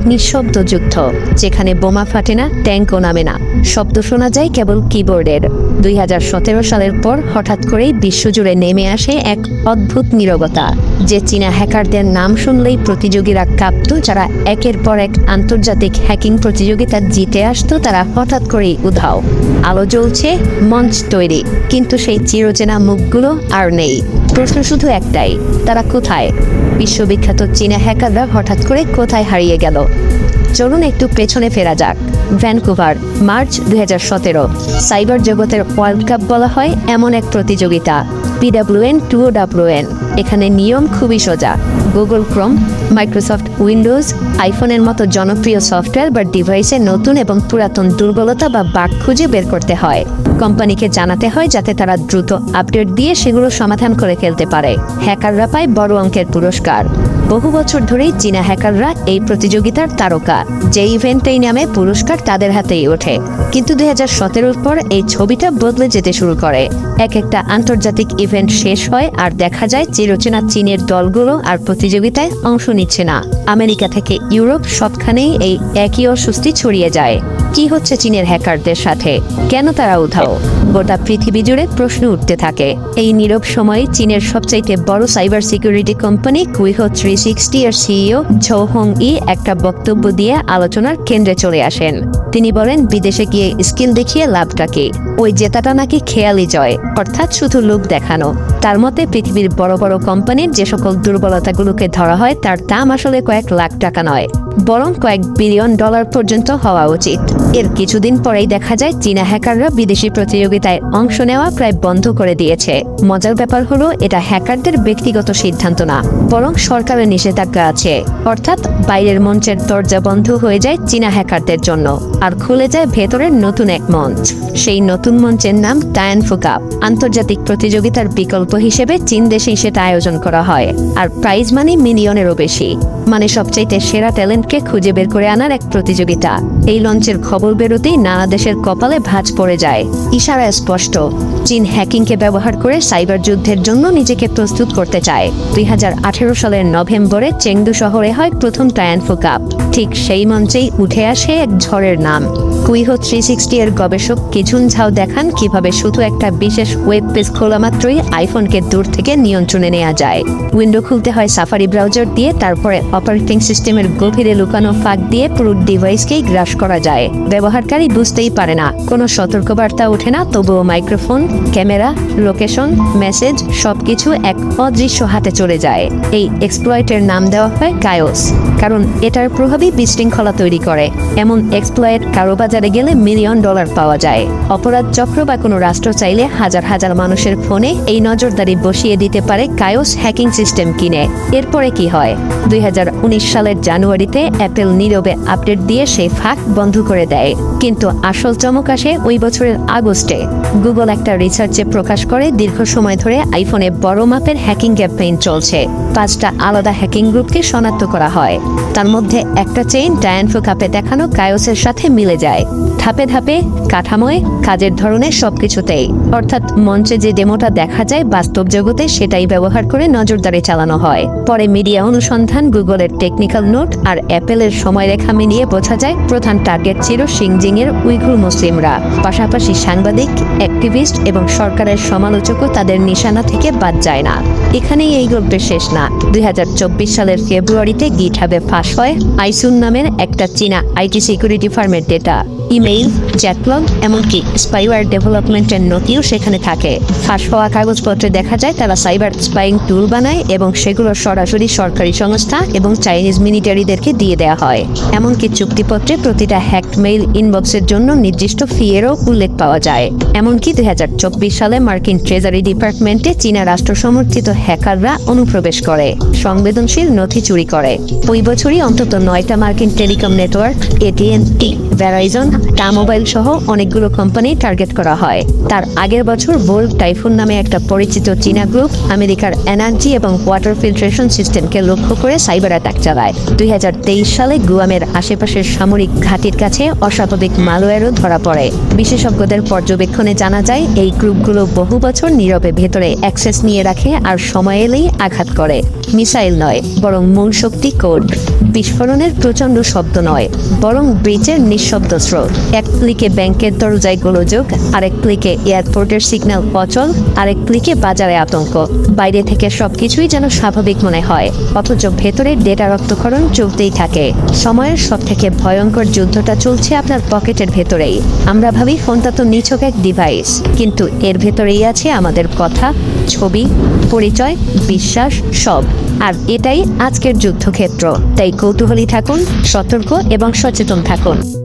নিঃশব্দ যুদ্ধ, যেখানে বোমা ফাটে না, ট্যাঙ্কও নামে না, শব্দ শোনা যায় কেবল কিবোর্ডের। 2017 সালের পর হঠাৎ করেই বিশ্বজুড়ে নেমে আসে এক অদ্ভুত নীরবতা, যে চীনা হ্যাকারদের নাম শুনলেই প্রতিযোগীরা কাঁপত। যারা একের পর এক আন্তর্জাতিক হ্যাকিং প্রতিযোগিতা জিতে আসতো, তারা হঠাৎ করেই উধাও। আলো জ্বলছে, মঞ্চ তৈরি, কিন্তু সেই চিরচেনা মুখগুলো আর নেই। প্রশ্ন শুধু একটাই, তারা কোথায়? বিশ্ববিখ্যাত চীনা হ্যাকাররা হঠাৎ করে কোথায় হারিয়ে গেল? চলুন একটু পেছনে ফেরা যাক। Vancouver, March 2017। সাইবার জগতের ওয়ার্ল্ড কাপ বলা হয় এমন এক প্রতিযোগিতা, PWN 2WN। এখানে নিয়ম খুবই সোজা। গুগল ক্রোম, মাইক্রোসফট উইন্ডোজ, আইফোনের মতো জনপ্রিয় সফটওয়্যার বা ডিভাইসে নতুন এবং পুরাতন দুর্বলতা বা বাগ খুঁজে বের করতে হয়। কোম্পানিকে জানাতে হয় যাতে তারা দ্রুত আপডেট দিয়ে সেগুলো সমাধান করে ফেলতে পারে। হ্যাকাররা পায় বড় অঙ্কের পুরস্কার। বহু বছর ধরেই চীনা হ্যাকাররা এই প্রতিযোগিতার তারকা। যে ইভেন্টেই নামে পুরস্কার তাদের হাতেই ওঠে। কিন্তু 2017 পর এই ছবিটা বদলে যেতে শুরু করে। এক একটা আন্তর্জাতিক ইভেন্ট শেষ হয় আর দেখা যায় চিরচেনা চীনের দলগুলো আর প্রতিযোগিতায় অংশ নিচ্ছে না। আমেরিকা থেকে ইউরোপ, সবখানেই এই একই অস্বস্তি ছড়িয়ে যায়। কি হচ্ছে চীনের হ্যাকারদের সাথে? কেন তারা উধাও? গোটা পৃথিবী জুড়ে প্রশ্ন উঠতে থাকে। এই নীরব সময়ে চীনের সবচাইতে বড় সাইবার সিকিউরিটি কোম্পানি কুইহো 360 এর সিইও ঝৌ হং ই একটা বক্তব্য দিয়ে আলোচনার কেন্দ্রে চলে আসেন। তিনি বলেন, বিদেশে গিয়ে স্কিল দেখিয়ে লাভটা কি? ওই জেতাটা নাকি খেয়ালি জয়, অর্থাৎ শুধু লোক দেখানো। তার মতে পৃথিবীর বড় বড় কোম্পানির যে সকল দুর্বলতাগুলোকে ধরা হয় তার দাম আসলে কয়েক লাখ টাকা নয়, বরং কয়েক বিলিয়ন ডলার পর্যন্ত হওয়া উচিত। এর কিছুদিন পরেই দেখা যায় চীনা হ্যাকাররা বিদেশি প্রতিযোগিতায় অংশ নেওয়া প্রায় বন্ধ করে দিয়েছে। মজার ব্যাপার হলো, এটা হ্যাকারদের ব্যক্তিগত সিদ্ধান্ত না, বরং সরকারের নিষেধাজ্ঞা আছে। অর্থাৎ বাইরের মঞ্চের দরজা বন্ধ হয়ে যায় চীনা হ্যাকারদের জন্য, আর খুলে যায় ভেতরের নতুন এক মঞ্চ। সেই নতুন মঞ্চের নাম টায়ানফু কাপ। আন্তর্জাতিক প্রতিযোগিতার বিকল্প হিসেবে চীন দেশেই সেটা আয়োজন করা হয়, আর প্রাইজ মানি মিলিয়নেরও বেশি। মানে সবচাইতে সেরা ট্যালেন্টকে খুঁজে বের করে আনার এক প্রতিযোগিতা। এই লঞ্চের খবর বেরোতেই নানা দেশের কপালে ভাঁজ পড়ে যায়। ইশারা স্পষ্ট, চীন হ্যাকিংকে ব্যবহার করে সাইবার যুদ্ধের জন্য নিজেকে প্রস্তুত করতে চায়। 2018 সালের নভেম্বরে চেংদু শহরে হয় প্রথম টায়ানফু কাপ। ঠিক সেই মঞ্চেই উঠে আসে এক ঝড়ের নাম। কুইহো 360 এর গবেষক কিচুন ঝাও দেখান কিভাবে শুধু একটা বিশেষ ওয়েব পেজ খোলা মাত্রই আইফোনকে দূর থেকে নিয়ন্ত্রণে নেওয়া যায়। উইন্ডো খুলতে হয় সাফারি ব্রাউজার দিয়ে, তারপরে অপারেটিং সিস্টেমের গভীরে লুকানো ফাঁক দিয়ে পুরো ডিভাইসকেই গ্রাস করা যায়। ব্যবহারকারী বুঝতেই পারে না, কোনো সতর্কবার্তা ওঠে না, তবুও মাইক্রোফোন, ক্যামেরা, লোকেশন, মেসেজ সবকিছু এক অদৃশ্য হাতে চলে যায়। এই এক্সপ্লয়েটের নাম দেওয়া হয় কায়োস, কারণ এটার প্রভাবই বিশৃঙ্খলা তৈরি করে। এমন এক্সপ্লয়েট কারো বাজারে গেলে মিলিয়ন ডলার পাওয়া যায়। অপরাধ চক্র বা কোনো রাষ্ট্র চাইলে হাজার হাজার মানুষের ফোনে এই নজরদারি বসিয়ে দিতে পারে কায়োস হ্যাকিং সিস্টেম কিনে। এরপরে কি হয়? 2019 সালের জানুয়ারিতে অ্যাপেল নীরবে আপডেট দিয়ে সেই ফাঁক বন্ধ করে দেয়। কিন্তু আসল চমক আসে ওই বছরের আগস্টে। গুগল একটা রিসার্চে প্রকাশ করে দীর্ঘ সময় ধরে আইফোনে বড় মাপের হ্যাকিং ক্যাম্পেইন চলছে। 5টা আলাদা হ্যাকিং গ্রুপকে শনাক্ত করা হয়। তার মধ্যে একটা চেইন টায়ানফু কাপে দেখানো কায়োসের সাথে মিলে যায়। ধাপে ধাপে, কাঠামোয়, কাজের ধরনে সবকিছুতেই। অর্থাৎ মঞ্চে যে ডেমোটা দেখা যায় বাস্তব জগতে সেটাই ব্যবহার করে নজরদারি চালানো হয়। পরে মিডিয়া অনুসন্ধান, গুগলের টেকনিক্যাল নোট আর অ্যাপেলের সময়রেখা মিলিয়ে বোঝা যায় প্রধান টার্গেট ছিল শিংজিং এর উইঘুর মুসলিমরা। পাশাপাশি সাংবাদিক, অ্যাক্টিভিস্ট এবং সরকারের সমালোচকও তাদের নিশানা থেকে বাদ যায় না। এখানেই এই গল্পের শেষ না। 2024 সালের ফেব্রুয়ারিতে গিটহাবে ফাঁস হয় আইসুন নামের একটা চীনা আইটি সিকিউরিটি ফার্মের ডেটা। ইমেইল, চ্যাটলগ, এমনকি স্পাইওয়্যার ডেভেলপমেন্টের নথিও সেখানে থাকে। ফাঁস হওয়া কাগজপত্রে দেখা যায় তারা সাইবার স্পাইং টুল বানায় এবং সেগুলো সরাসরি সরকারি সংস্থা এবং চাইনিজ মিলিটারিদেরকে দিয়ে দেওয়া হয়। এমনকি চুক্তিপত্রে প্রতিটা হ্যাকড মেইল ইনবক্সের জন্য নির্দিষ্ট ফি-এরও উল্লেখ পাওয়া যায়। এমনকি 2024 সালে মার্কিন ট্রেজারি ডিপার্টমেন্টে চীনা রাষ্ট্র সমর্থিত হ্যাকাররা অনুপ্রবেশ করে, সংবেদনশীল নথি চুরি করে। ওই বছরই অন্তত 9টা মার্কিন টেলিকম নেটওয়ার্ক, AT&T, ভেরাইজন, টা মোবাইল সহ অনেকগুলো কোম্পানি টার্গেট করা হয়। তার আগের বছর বোল্ট টাইফুন নামে একটা পরিচিত চীনা গ্রুপ আমেরিকার এনার্জি এবং ওয়াটার ফিল্ট্রেশন সিস্টেমকে লক্ষ্য করে সাইবার অ্যাটাক চালায়। 2023 সালে গুয়ামের আশেপাশের সামরিক ঘাঁটির কাছে অস্বাভাবিক মালওয়্যারও ধরা পড়ে। বিশেষজ্ঞদের পর্যবেক্ষণে জানা যায় এই গ্রুপগুলো বহু বছর নীরবে ভেতরে অ্যাক্সেস নিয়ে রাখে আর সময় এলেই আঘাত করে। মিসাইল নয়, বরং মূল শক্তি কোড। বিস্ফোরণের প্রচণ্ড শব্দ নয়, বরং ব্রিজের নিঃশব্দ স্রোত। এক ক্লিকে ব্যাংকের দরজায় গোলযোগ, আরেক ক্লিকে এয়ারপোর্টের সিগন্যাল অচল, আরেক ক্লিকে বাজারে আতঙ্ক। বাইরে থেকে সবকিছুই যেন স্বাভাবিক মনে হয়, অথচ ভেতরে ডেটা রক্তক্ষরণ চলতেই থাকে। সময়ের সবথেকে ভয়ঙ্কর যুদ্ধটা চলছে আপনার পকেটের ভেতরেই। আমরা ভাবি ফোনটা তো নিছক এক ডিভাইস, কিন্তু এর ভেতরেই আছে আমাদের কথা, ছবি, পরিচয়, বিশ্বাস, সব। আর এটাই আজকের যুদ্ধক্ষেত্র। তাই কৌতূহলী থাকুন, সতর্ক এবং সচেতন থাকুন।